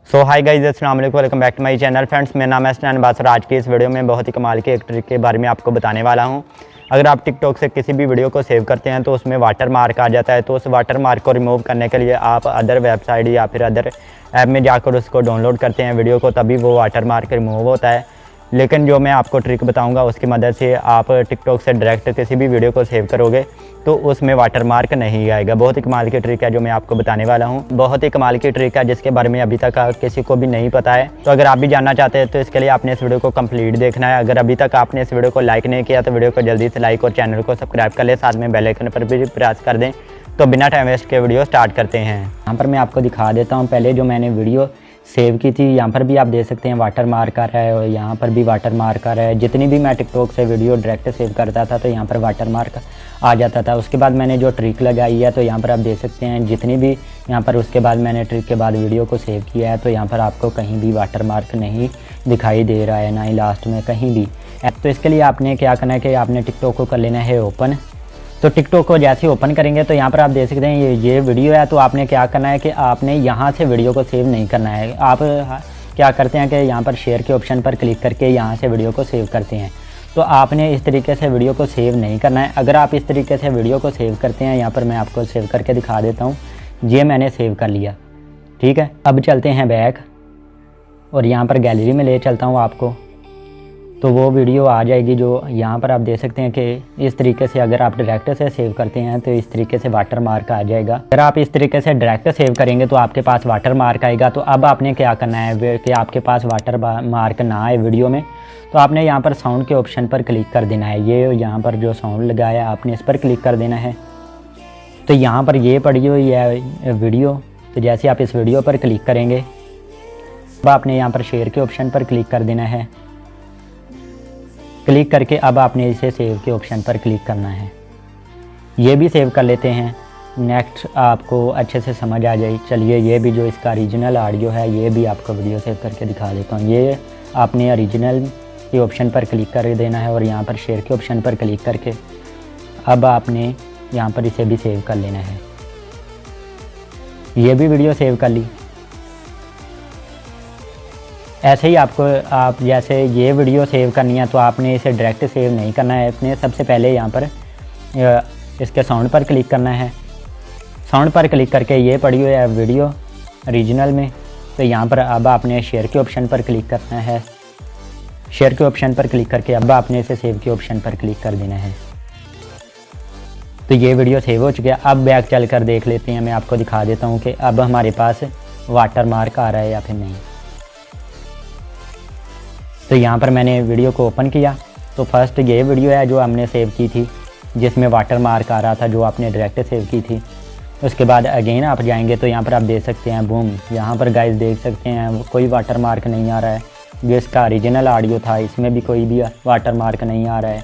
सो हाय guys, अस्सलाम वालेकुम, welcome back to my channel. Friends, मेरा नाम है स्नैन बासर। आज की इस वीडियो में बहुत ही कमाल के एक ट्रिक के बारे में आपको बताने वाला हूं। अगर आप टिकटॉक से किसी भी वीडियो को सेव करते हैं तो उसमें वाटर मार्क आ जाता है, तो उस वाटर मार्क को रिमूव करने के लिए आप अदर वेबसाइट या फिर अदर ऐप में जाकर उसको डाउनलोड करते हैं वीडियो को, तभी वो वाटर मार्क रिमूव होता है। लेकिन जो मैं आपको ट्रिक बताऊंगा उसकी मदद से आप टिकटॉक से डायरेक्ट किसी भी वीडियो को सेव करोगे तो उसमें वाटर मार्क नहीं आएगा। बहुत ही कमाल की ट्रिक है जो मैं आपको बताने वाला हूं। बहुत ही कमाल की ट्रिक है जिसके बारे में अभी तक किसी को भी नहीं पता है। तो अगर आप भी जानना चाहते हैं तो इसके लिए आपने इस वीडियो को कंप्लीट देखना है। अगर अभी तक आपने इस वीडियो को लाइक नहीं किया तो वीडियो को जल्दी से लाइक और चैनल को सब्सक्राइब कर ले, साथ में बेल आइकन पर भी प्रेस कर दें। तो बिना टाइम वेस्ट के वीडियो स्टार्ट करते हैं। यहाँ पर मैं आपको दिखा देता हूँ पहले जो मैंने वीडियो सेव की थी। यहाँ पर भी आप देख सकते हैं वाटर मार्क आ रहा है और यहाँ पर भी वाटर मार्क आ रहा है। जितनी भी मैं टिकटॉक से वीडियो डायरेक्ट सेव करता था तो यहाँ पर वाटर मार्क आ जाता था। उसके बाद मैंने जो ट्रिक लगाई है तो यहाँ पर आप देख सकते हैं जितनी भी यहाँ पर उसके बाद मैंने ट्रिक के बाद वीडियो को सेव किया है तो यहाँ पर आपको कहीं भी वाटर मार्क नहीं दिखाई दे रहा है, ना ही लास्ट में कहीं भी। तो इसके लिए आपने क्या करना है कि आपने टिकटॉक को कर लेना है ओपन। तो टिकटॉक को जैसे ही ओपन करेंगे तो यहाँ पर आप देख सकते हैं ये वीडियो है। तो आपने क्या करना है कि आपने यहाँ से वीडियो को सेव नहीं करना है। आप क्या करते हैं कि यहाँ पर शेयर के ऑप्शन पर क्लिक करके यहाँ से वीडियो को सेव करते हैं। तो आपने इस तरीके से वीडियो को सेव नहीं करना है। अगर आप इस तरीके से वीडियो को सेव करते हैं, यहाँ पर मैं आपको सेव करके दिखा देता हूँ। ये मैंने सेव कर लिया, ठीक है। अब चलते हैं बैक और यहाँ पर गैलरी में ले चलता हूँ आपको। तो वो वीडियो आ जाएगी जो यहाँ पर आप देख सकते हैं कि इस तरीके से अगर आप डायरेक्ट से सेव करते हैं तो इस तरीके से वाटर मार्क आ जाएगा। अगर आप इस तरीके से डायरेक्ट सेव करेंगे तो आपके पास वाटर मार्क आएगा। तो अब आपने क्या करना है कि आपके पास वाटर मार्क ना आए वीडियो में, तो आपने यहाँ पर साउंड के ऑप्शन पर क्लिक कर देना है। ये यहाँ पर जो साउंड लगाया आपने इस पर क्लिक कर देना है। तो यहाँ पर ये पड़ी हुई है वीडियो। तो जैसे आप इस वीडियो पर क्लिक करेंगे अब आपने यहाँ पर शेयर के ऑप्शन पर क्लिक कर देना है। क्लिक करके अब आपने इसे सेव के ऑप्शन पर क्लिक करना है। ये भी सेव कर लेते हैं। नेक्स्ट आपको अच्छे से समझ आ जाए। चलिए ये भी जो इसका ओरिजिनल ऑडियो है ये भी आपको वीडियो सेव करके दिखा देता हूँ। ये आपने ओरिजिनल के ऑप्शन पर क्लिक कर देना है और यहाँ पर शेयर के ऑप्शन पर क्लिक करके अब आपने यहाँ पर इसे भी सेव कर लेना है। ये भी वीडियो सेव कर ली। ऐसे ही आप जैसे ये वीडियो सेव करनी है तो आपने इसे डायरेक्ट सेव नहीं करना है। अपने सबसे पहले यहाँ पर इसके साउंड पर क्लिक करना है। साउंड पर क्लिक करके ये पड़ी हुई है वीडियो ओरिजिनल में। तो यहाँ पर अब आपने शेयर के ऑप्शन पर क्लिक करना है। शेयर के ऑप्शन पर क्लिक करके अब आपने इसे सेव के ऑप्शन पर क्लिक कर देना है। तो ये वीडियो सेव हो चुकी है। अब बैक चल कर देख लेते हैं। मैं आपको दिखा देता हूँ कि अब हमारे पास वाटर मार्क आ रहा है या फिर नहीं। तो यहाँ पर मैंने वीडियो को ओपन किया तो फर्स्ट ये वीडियो है जो हमने सेव की थी जिसमें वाटर मार्क आ रहा था, जो आपने डायरेक्ट सेव की थी। उसके बाद अगेन आप जाएंगे तो यहाँ पर आप देख सकते हैं बूम, यहाँ पर गाइस देख सकते हैं कोई वाटर मार्क नहीं आ रहा है। जो इसका ओरिजिनल ऑडियो था इसमें भी कोई भी वाटर मार्क नहीं आ रहा है।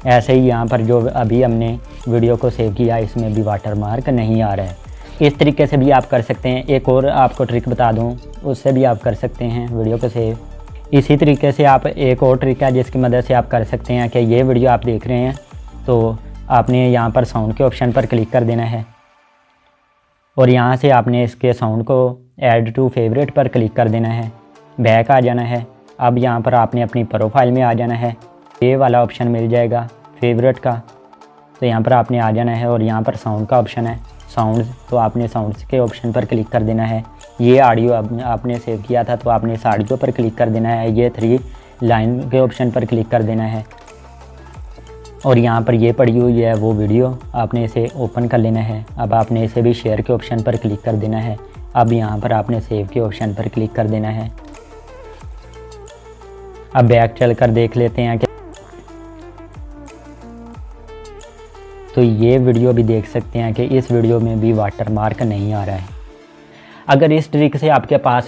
ऐसे ही यहाँ पर जो अभी हमने वीडियो को सेव किया इसमें भी वाटर मार्क नहीं आ रहा है। इस तरीके से भी आप कर सकते हैं। एक और आपको ट्रिक बता दूँ, उससे भी आप कर सकते हैं वीडियो को सेव। इसी तरीके से आप एक और ट्रिक है जिसकी मदद से आप कर सकते हैं कि ये वीडियो आप देख रहे हैं तो आपने यहाँ पर साउंड के ऑप्शन पर क्लिक कर देना है और यहाँ से आपने इसके साउंड को ऐड टू फेवरेट पर क्लिक कर देना है। बैक आ जाना है। अब यहाँ पर आपने अपनी प्रोफाइल में आ जाना है। ये वाला ऑप्शन मिल जाएगा फेवरेट का। तो यहाँ पर आपने आ जाना है और यहाँ पर साउंड का ऑप्शन है साउंड। तो आपने साउंड्स के ऑप्शन पर क्लिक कर देना है। ये ऑडियो आपने सेव किया था तो आपने इस ऑडियो पर क्लिक कर देना है। ये 3 लाइन के ऑप्शन पर क्लिक कर देना है और यहाँ पर ये पड़ी हुई है वो वीडियो, आपने इसे ओपन कर लेना है। अब आपने इसे भी शेयर के ऑप्शन पर क्लिक कर देना है। अब यहाँ पर आपने सेव के ऑप्शन पर क्लिक कर देना है। अब बैक चल कर देख लेते हैं कि तो ये वीडियो भी देख सकते हैं कि इस वीडियो में भी वाटर मार्क नहीं आ रहा है। अगर इस ट्रिक से आपके पास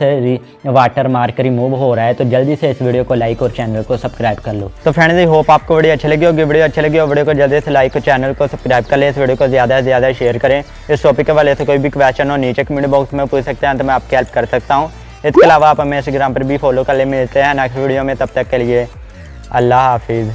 वाटर मार्क रिमूव हो रहा है तो जल्दी से इस वीडियो को लाइक और चैनल को सब्सक्राइब कर लो। तो फ्रेंड्स, होप आपको वीडियो अच्छी लगी होगी। वीडियो अच्छी लगी हो वीडियो को जल्दी से लाइक और चैनल को सब्सक्राइब कर ले। इस वीडियो को ज़्यादा से ज़्यादा शेयर करें। इस टॉपिक के वाले से कोई भी क्वेश्चन हो नीचे कमेंट बॉक्स में पूछ सकते हैं तो मैं आपकी हेल्प कर सकता हूँ। इसके अलावा आप हमें इंस्टाग्राम पर भी फॉलो कर ले। मिलते हैं नेक्स्ट वीडियो में, तब तक के लिए अल्लाह हाफिज़।